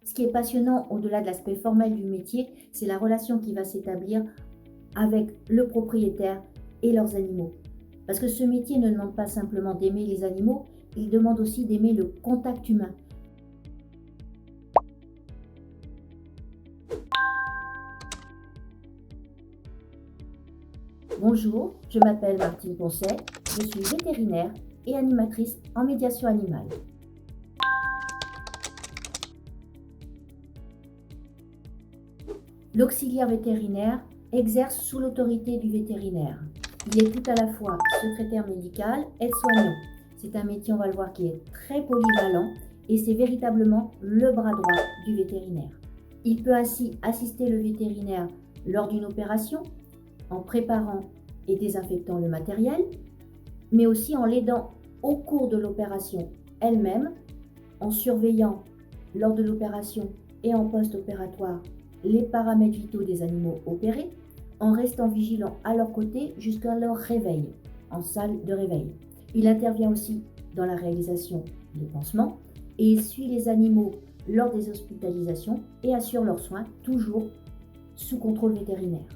Ce qui est passionnant au-delà de l'aspect formel du métier, c'est la relation qui va s'établir avec le propriétaire et leurs animaux. Parce que ce métier ne demande pas simplement d'aimer les animaux, il demande aussi d'aimer le contact humain. Bonjour, je m'appelle Martine Poncet, je suis vétérinaire et animatrice en médiation animale. L'auxiliaire vétérinaire exerce sous l'autorité du vétérinaire. Il est tout à la fois secrétaire médical, aide-soignant. C'est un métier, on va le voir, qui est très polyvalent et c'est véritablement le bras droit du vétérinaire. Il peut ainsi assister le vétérinaire lors d'une opération, en préparant et désinfectant le matériel, mais aussi en l'aidant au cours de l'opération elle-même, en surveillant lors de l'opération et en post-opératoire les paramètres vitaux des animaux opérés, en restant vigilant à leur côté jusqu'à leur réveil, en salle de réveil. Il intervient aussi dans la réalisation des pansements et il suit les animaux lors des hospitalisations et assure leurs soins, toujours sous contrôle vétérinaire.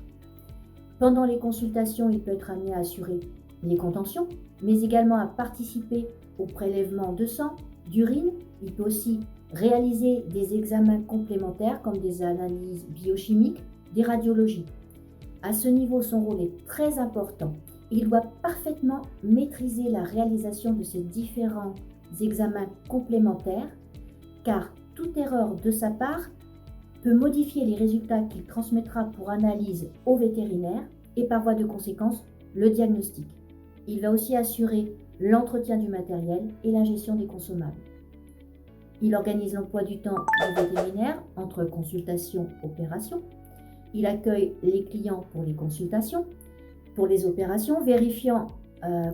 Pendant les consultations, il peut être amené à assurer les contentions, mais également à participer au prélèvement de sang, d'urine. Il peut aussi réaliser des examens complémentaires comme des analyses biochimiques, des radiologies. À ce niveau, son rôle est très important. Il doit parfaitement maîtriser la réalisation de ces différents examens complémentaires, car toute erreur de sa part peut modifier les résultats qu'il transmettra pour analyse au vétérinaire et par voie de conséquence le diagnostic. Il va aussi assurer l'entretien du matériel et la gestion des consommables. Il organise l'emploi du temps du vétérinaire entre consultation et opération. Il accueille les clients pour les consultations, pour les opérations, vérifiant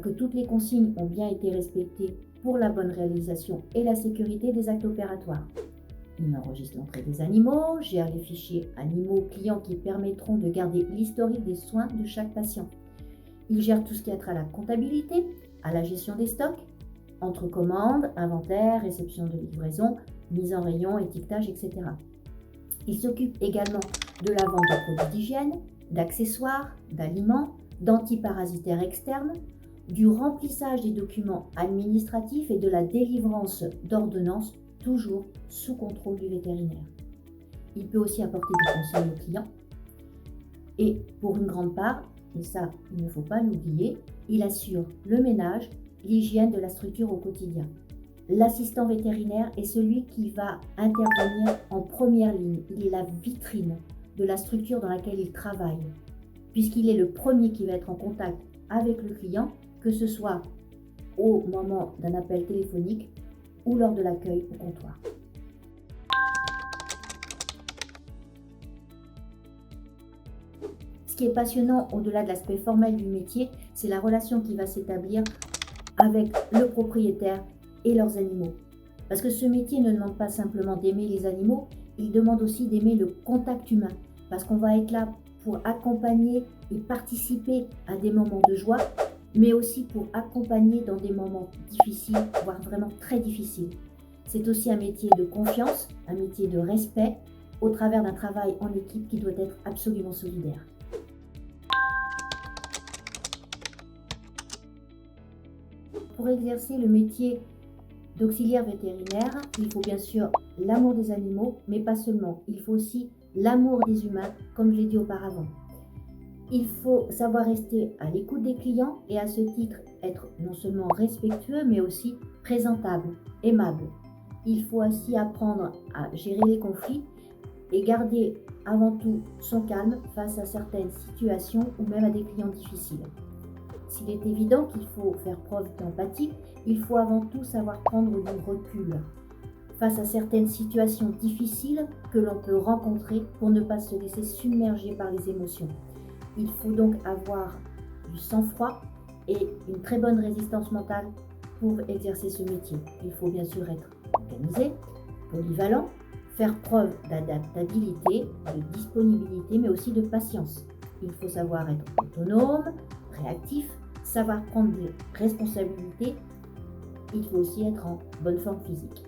que toutes les consignes ont bien été respectées pour la bonne réalisation et la sécurité des actes opératoires. Il enregistre l'entrée des animaux, gère les fichiers animaux clients qui permettront de garder l'historique des soins de chaque patient. Il gère tout ce qui a trait à la comptabilité, à la gestion des stocks, entre commandes, inventaire, réception de livraison, mise en rayon, étiquetage, etc. Il s'occupe également de la vente de produits d'hygiène, d'accessoires, d'aliments, d'antiparasitaires externes, du remplissage des documents administratifs et de la délivrance d'ordonnances, toujours sous contrôle du vétérinaire. Il peut aussi apporter des conseils aux clients. Et pour une grande part, et ça il ne faut pas l'oublier, il assure le ménage, l'hygiène de la structure au quotidien. L'assistant vétérinaire est celui qui va intervenir en première ligne. Il est la vitrine de la structure dans laquelle il travaille, puisqu'il est le premier qui va être en contact avec le client, que ce soit au moment d'un appel téléphonique ou lors de l'accueil au comptoir. Ce qui est passionnant au-delà de l'aspect formel du métier, c'est la relation qui va s'établir avec le propriétaire et leurs animaux. Parce que ce métier ne demande pas simplement d'aimer les animaux, il demande aussi d'aimer le contact humain. Parce qu'on va être là pour accompagner et participer à des moments de joie, mais aussi pour accompagner dans des moments difficiles, voire vraiment très difficiles. C'est aussi un métier de confiance, un métier de respect, au travers d'un travail en équipe qui doit être absolument solidaire. Pour exercer le métier d'auxiliaire vétérinaire, il faut bien sûr l'amour des animaux, mais pas seulement. Il faut aussi l'amour des humains, comme je l'ai dit auparavant. Il faut savoir rester à l'écoute des clients et à ce titre être non seulement respectueux, mais aussi présentable, aimable. Il faut aussi apprendre à gérer les conflits et garder avant tout son calme face à certaines situations ou même à des clients difficiles. S'il est évident qu'il faut faire preuve d'empathie, il faut avant tout savoir prendre du recul face à certaines situations difficiles que l'on peut rencontrer pour ne pas se laisser submerger par les émotions. Il faut donc avoir du sang-froid et une très bonne résistance mentale pour exercer ce métier. Il faut bien sûr être organisé, polyvalent, faire preuve d'adaptabilité, de disponibilité, mais aussi de patience. Il faut savoir être autonome, réactif, savoir prendre des responsabilités. Il faut aussi être en bonne forme physique.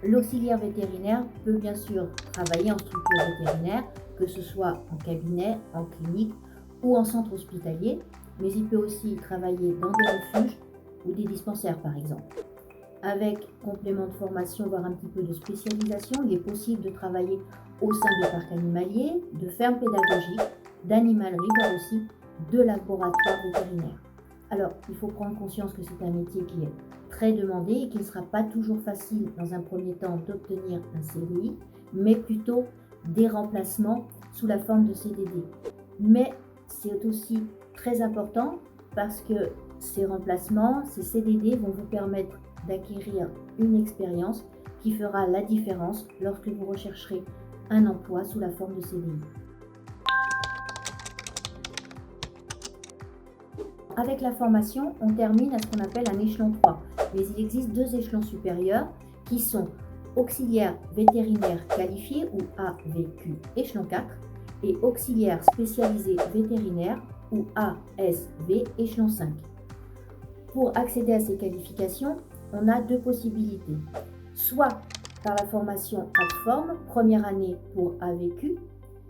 L'auxiliaire vétérinaire peut bien sûr travailler en structure vétérinaire, que ce soit en cabinet, en clinique ou en centre hospitalier, mais il peut aussi travailler dans des refuges ou des dispensaires par exemple. Avec complément de formation, voire un petit peu de spécialisation, il est possible de travailler au sein de parcs animaliers, de fermes pédagogiques, d'animalerie, voire aussi de laboratoires vétérinaires. Alors, il faut prendre conscience que c'est un métier qui est très demandé et qu'il ne sera pas toujours facile dans un premier temps d'obtenir un CDI, mais plutôt des remplacements sous la forme de CDD. Mais c'est aussi très important parce que ces remplacements, ces CDD vont vous permettre d'acquérir une expérience qui fera la différence lorsque vous rechercherez un emploi sous la forme de CDI. Avec la formation, on termine à ce qu'on appelle un échelon 3, mais il existe 2 échelons supérieurs qui sont auxiliaire vétérinaire qualifié ou AVQ échelon 4 et auxiliaire spécialisé vétérinaire ou ASV échelon 5. Pour accéder à ces qualifications, on a 2 possibilités. Soit par la formation ADFORM, première année pour AVQ,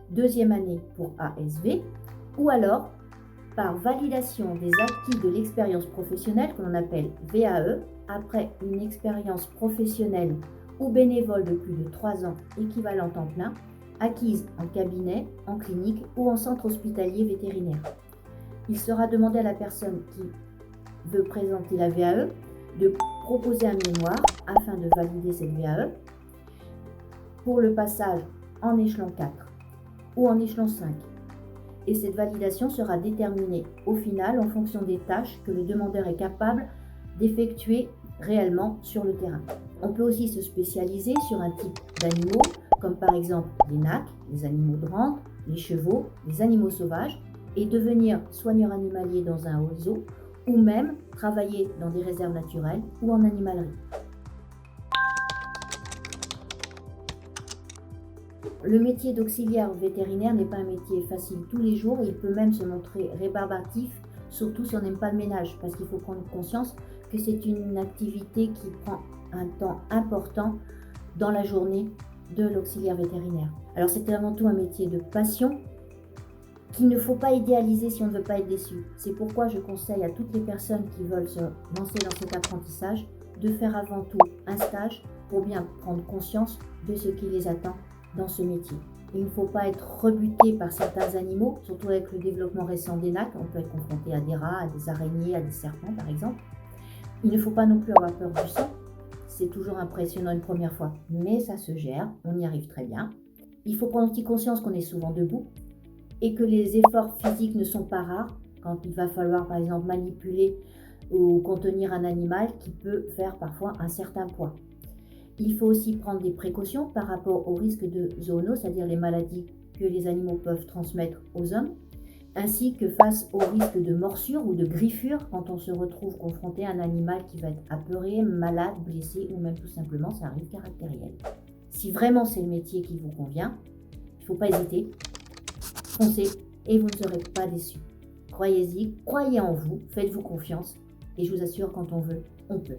deuxième année pour ASV, ou alors par validation des acquis de l'expérience professionnelle que l'on appelle VAE, après une expérience professionnelle ou bénévole de plus de 3 ans équivalent temps plein, acquise en cabinet, en clinique ou en centre hospitalier vétérinaire. Il sera demandé à la personne qui veut présenter la VAE de proposer un mémoire afin de valider cette VAE pour le passage en échelon 4 ou en échelon 5. Et cette validation sera déterminée au final en fonction des tâches que le demandeur est capable d'effectuer réellement sur le terrain. On peut aussi se spécialiser sur un type d'animaux, comme par exemple les nacs, les animaux de rente, les chevaux, les animaux sauvages, et devenir soigneur animalier dans un haut zoo, ou même travailler dans des réserves naturelles ou en animalerie. Le métier d'auxiliaire vétérinaire n'est pas un métier facile tous les jours et il peut même se montrer rébarbatif, surtout si on n'aime pas le ménage, parce qu'il faut prendre conscience que c'est une activité qui prend un temps important dans la journée de l'auxiliaire vétérinaire. Alors c'est avant tout un métier de passion qu'il ne faut pas idéaliser si on ne veut pas être déçu. C'est pourquoi je conseille à toutes les personnes qui veulent se lancer dans cet apprentissage de faire avant tout un stage pour bien prendre conscience de ce qui les attend dans ce métier. Il ne faut pas être rebuté par certains animaux, surtout avec le développement récent des nacs. On peut être confronté à des rats, à des araignées, à des serpents par exemple. Il ne faut pas non plus avoir peur du sang. C'est toujours impressionnant une première fois, mais ça se gère, on y arrive très bien. Il faut prendre aussi conscience qu'on est souvent debout et que les efforts physiques ne sont pas rares quand il va falloir par exemple manipuler ou contenir un animal qui peut faire parfois un certain poids. Il faut aussi prendre des précautions par rapport au risque de zoonose, c'est-à-dire les maladies que les animaux peuvent transmettre aux hommes, ainsi que face au risque de morsure ou de griffure quand on se retrouve confronté à un animal qui va être apeuré, malade, blessé ou même tout simplement c'est un risque caractériel. Si vraiment c'est le métier qui vous convient, il ne faut pas hésiter, foncez et vous ne serez pas déçus. Croyez-y, croyez en vous, faites-vous confiance et je vous assure quand on veut, on peut.